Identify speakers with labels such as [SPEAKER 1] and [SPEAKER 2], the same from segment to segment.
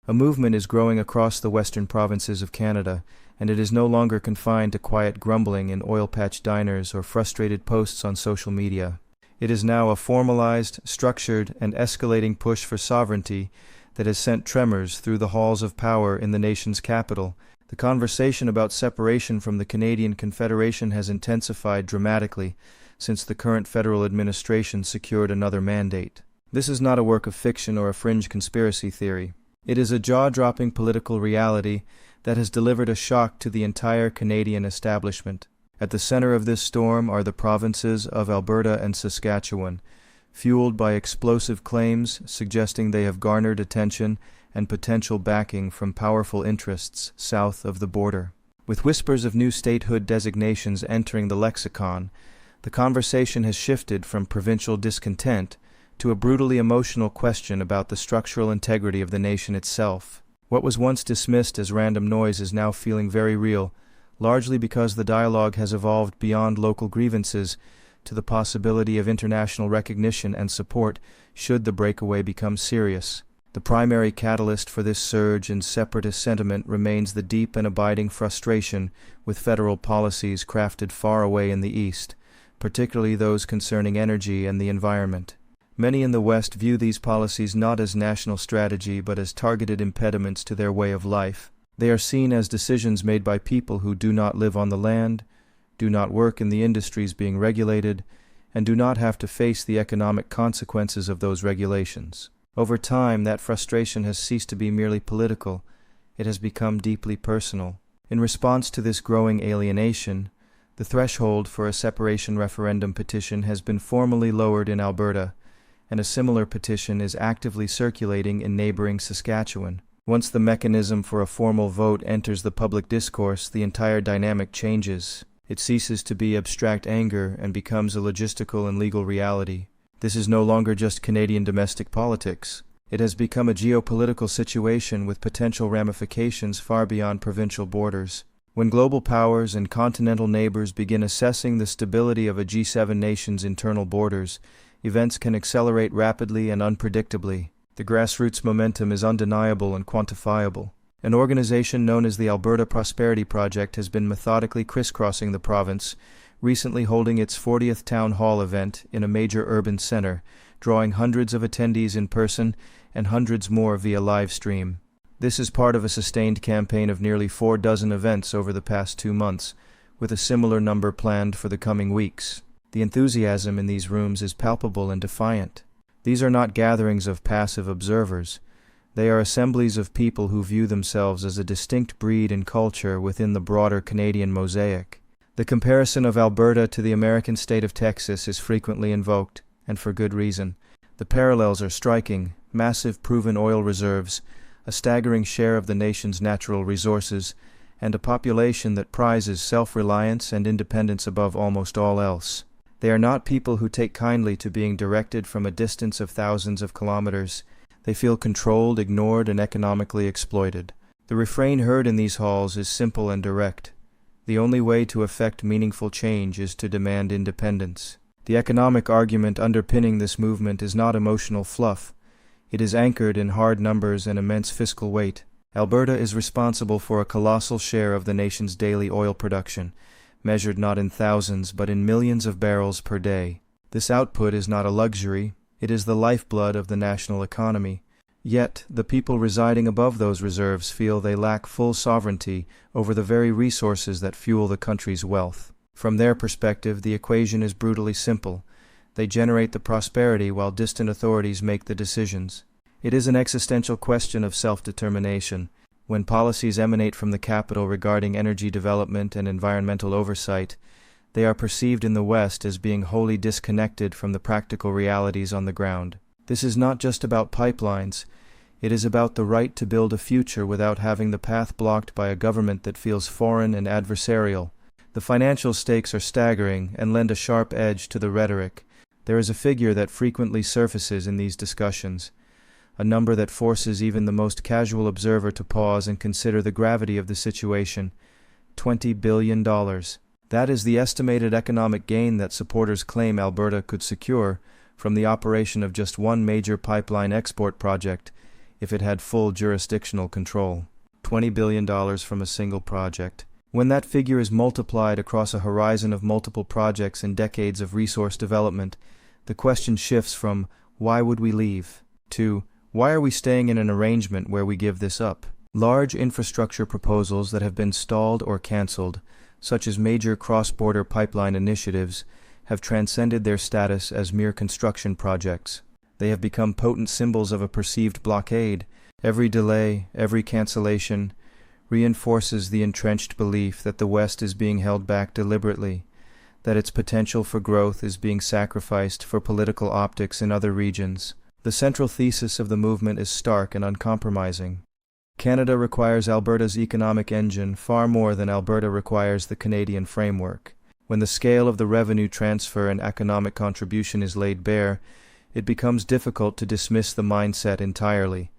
[SPEAKER 1] A movement is growing across the western provinces of Canada, and it is no longer confined to quiet grumbling in oil patch diners or frustrated posts on social media. It is now a formalized, structured, and escalating push for sovereignty that has sent tremors through the halls of power in the nation's capital. The conversation about separation from the Canadian Confederation has intensified dramatically since the current federal administration secured another mandate. This is not a work of fiction or a fringe conspiracy theory. It is a jaw-dropping political reality that has delivered a shock to the entire Canadian establishment. At the center of this storm are the provinces of Alberta and Saskatchewan, fueled by explosive claims suggesting they have garnered attention and potential backing from powerful interests south of the border. With whispers of new statehood designations entering the lexicon, the conversation has shifted from provincial discontent to a brutally emotional question about the structural integrity of the nation itself. What was once dismissed as random noise is now feeling very real, largely because the dialogue has evolved beyond local grievances to the possibility of international recognition and support should the breakaway become serious. The primary catalyst for this surge in separatist sentiment remains the deep and abiding frustration with federal policies crafted far away in the East, particularly those concerning energy and the environment. Many in the West view these policies not as national strategy but as targeted impediments to their way of life. They are seen as decisions made by people who do not live on the land, do not work in the industries being regulated, and do not have to face the economic consequences of those regulations. Over time, that frustration has ceased to be merely political. It has become deeply personal. In response to this growing alienation, the threshold for a separation referendum petition has been formally lowered in Alberta, and a similar petition is actively circulating in neighboring Saskatchewan. Once the mechanism for a formal vote enters the public discourse, the entire dynamic changes. It ceases to be abstract anger and becomes a logistical and legal reality. This is no longer just Canadian domestic politics. It has become a geopolitical situation with potential ramifications far beyond provincial borders. When global powers and continental neighbors begin assessing the stability of a G7 nation's internal borders, events can accelerate rapidly and unpredictably. The grassroots momentum is undeniable and quantifiable. An organization known as the Alberta Prosperity Project has been methodically crisscrossing the province, recently holding its 40th town hall event in a major urban center, drawing hundreds of attendees in person and hundreds more via live stream. This is part of a sustained campaign of nearly 4 dozen events over the past 2 months, with a similar number planned for the coming weeks. The enthusiasm in these rooms is palpable and defiant. These are not gatherings of passive observers. They are assemblies of people who view themselves as a distinct breed and culture within the broader Canadian mosaic. The comparison of Alberta to the American state of Texas is frequently invoked, and for good reason. The parallels are striking: massive proven oil reserves, a staggering share of the nation's natural resources, and a population that prizes self-reliance and independence above almost all else. They are not people who take kindly to being directed from a distance of thousands of kilometers. They feel controlled, ignored, and economically exploited. The refrain heard in these halls is simple and direct. The only way to effect meaningful change is to demand independence. The economic argument underpinning this movement is not emotional fluff. It is anchored in hard numbers and immense fiscal weight. Alberta is responsible for a colossal share of the nation's daily oil production, measured not in thousands but in millions of barrels per day. This output is not a luxury, it is the lifeblood of the national economy. Yet, the people residing above those reserves feel they lack full sovereignty over the very resources that fuel the country's wealth. From their perspective, the equation is brutally simple. They generate the prosperity while distant authorities make the decisions. It is an existential question of self-determination. When policies emanate from the capital regarding energy development and environmental oversight, they are perceived in the West as being wholly disconnected from the practical realities on the ground. This is not just about pipelines. It is about the right to build a future without having the path blocked by a government that feels foreign and adversarial. The financial stakes are staggering and lend a sharp edge to the rhetoric. There is a figure that frequently surfaces in these discussions, a number that forces even the most casual observer to pause and consider the gravity of the situation: $20 billion. That is the estimated economic gain that supporters claim Alberta could secure from the operation of just one major pipeline export project if it had full jurisdictional control. $20 billion from a single project. When that figure is multiplied across a horizon of multiple projects and decades of resource development, the question shifts from, why would we leave? To, why are we staying in an arrangement where we give this up? Large infrastructure proposals that have been stalled or cancelled, such as major cross-border pipeline initiatives, have transcended their status as mere construction projects. They have become potent symbols of a perceived blockade. Every delay, every cancellation, reinforces the entrenched belief that the West is being held back deliberately, that its potential for growth is being sacrificed for political optics in other regions. The central thesis of the movement is stark and uncompromising. Canada requires Alberta's economic engine far more than Alberta requires the Canadian framework. When the scale of the revenue transfer and economic contribution is laid bare, it becomes difficult to dismiss the mindset entirely,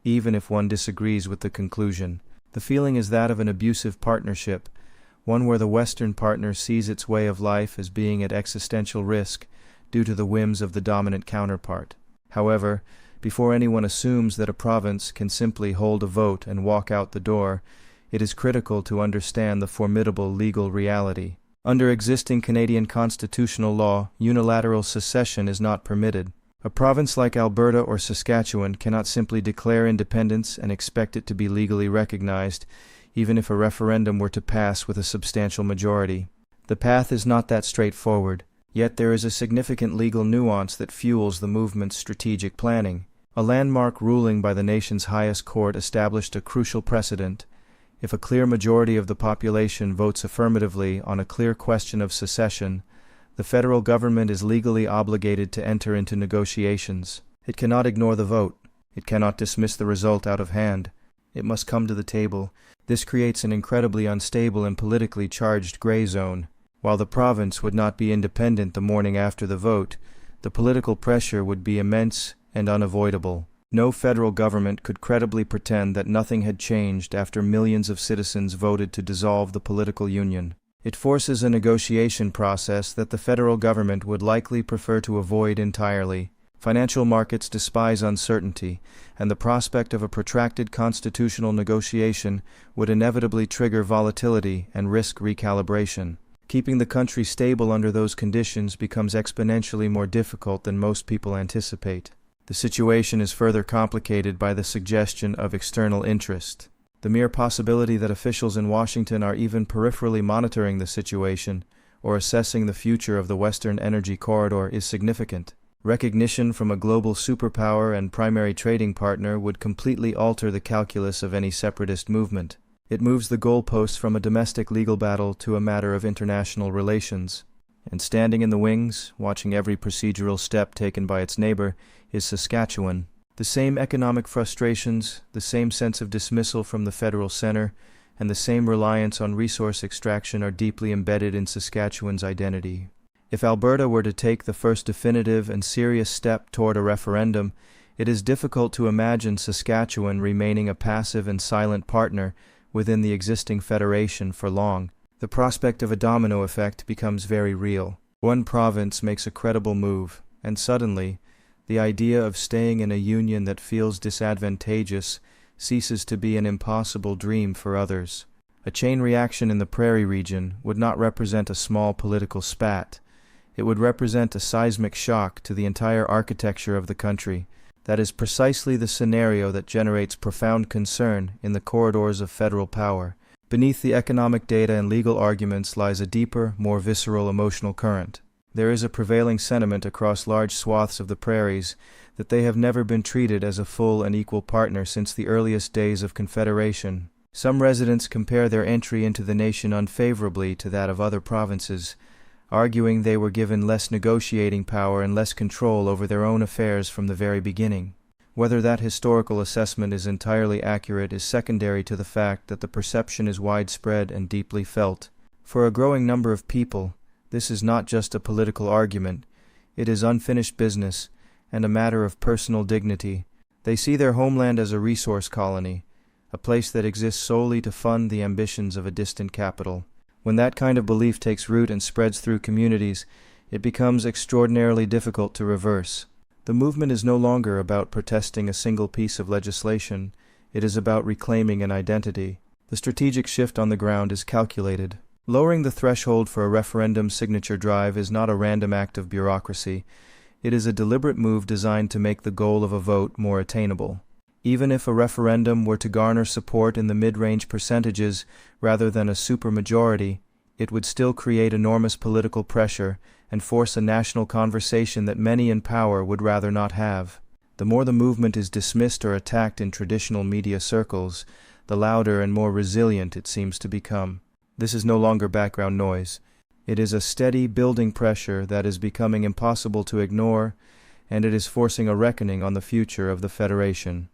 [SPEAKER 1] even if one disagrees with the conclusion. The feeling is that of an abusive partnership, one where the Western partner sees its way of life as being at existential risk due to the whims of the dominant counterpart. However, before anyone assumes that a province can simply hold a vote and walk out the door, it is critical to understand the formidable legal reality. Under existing Canadian constitutional law, unilateral secession is not permitted. A province like Alberta or Saskatchewan cannot simply declare independence and expect it to be legally recognized, even if a referendum were to pass with a substantial majority. The path is not that straightforward, yet there is a significant legal nuance that fuels the movement's strategic planning. A landmark ruling by the nation's highest court established a crucial precedent. If a clear majority of the population votes affirmatively on a clear question of secession, the federal government is legally obligated to enter into negotiations. It cannot ignore the vote. It cannot dismiss the result out of hand. It must come to the table. This creates an incredibly unstable and politically charged gray zone. While the province would not be independent the morning after the vote, the political pressure would be immense and unavoidable. No federal government could credibly pretend that nothing had changed after millions of citizens voted to dissolve the political union. It forces a negotiation process that the federal government would likely prefer to avoid entirely. Financial markets despise uncertainty, and the prospect of a protracted constitutional negotiation would inevitably trigger volatility and risk recalibration. Keeping the country stable under those conditions becomes exponentially more difficult than most people anticipate. The situation is further complicated by the suggestion of external interest. The mere possibility that officials in Washington are even peripherally monitoring the situation or assessing the future of the Western Energy Corridor is significant. Recognition from a global superpower and primary trading partner would completely alter the calculus of any separatist movement. It moves the goalposts from a domestic legal battle to a matter of international relations. And standing in the wings, watching every procedural step taken by its neighbor, is Saskatchewan. The same economic frustrations, the same sense of dismissal from the federal center, and the same reliance on resource extraction are deeply embedded in Saskatchewan's identity. If Alberta were to take the first definitive and serious step toward a referendum, it is difficult to imagine Saskatchewan remaining a passive and silent partner within the existing federation for long. The prospect of a domino effect becomes very real. One province makes a credible move, and suddenly, the idea of staying in a union that feels disadvantageous ceases to be an impossible dream for others. A chain reaction in the Prairie region would not represent a small political spat. It would represent a seismic shock to the entire architecture of the country. That is precisely the scenario that generates profound concern in the corridors of federal power. Beneath the economic data and legal arguments lies a deeper, more visceral emotional current. There is a prevailing sentiment across large swaths of the prairies that they have never been treated as a full and equal partner since the earliest days of Confederation. Some residents compare their entry into the nation unfavorably to that of other provinces, arguing they were given less negotiating power and less control over their own affairs from the very beginning. Whether that historical assessment is entirely accurate is secondary to the fact that the perception is widespread and deeply felt. For a growing number of people, this is not just a political argument, it is unfinished business and a matter of personal dignity. They see their homeland as a resource colony, a place that exists solely to fund the ambitions of a distant capital. When that kind of belief takes root and spreads through communities, it becomes extraordinarily difficult to reverse. The movement is no longer about protesting a single piece of legislation. It is about reclaiming an identity. The strategic shift on the ground is calculated. Lowering the threshold for a referendum signature drive is not a random act of bureaucracy. It is a deliberate move designed to make the goal of a vote more attainable. Even if a referendum were to garner support in the mid-range percentages rather than a supermajority, it would still create enormous political pressure and force a national conversation that many in power would rather not have. The more the movement is dismissed or attacked in traditional media circles, the louder and more resilient it seems to become. This is no longer background noise. It is a steady, building pressure that is becoming impossible to ignore, and it is forcing a reckoning on the future of the Federation.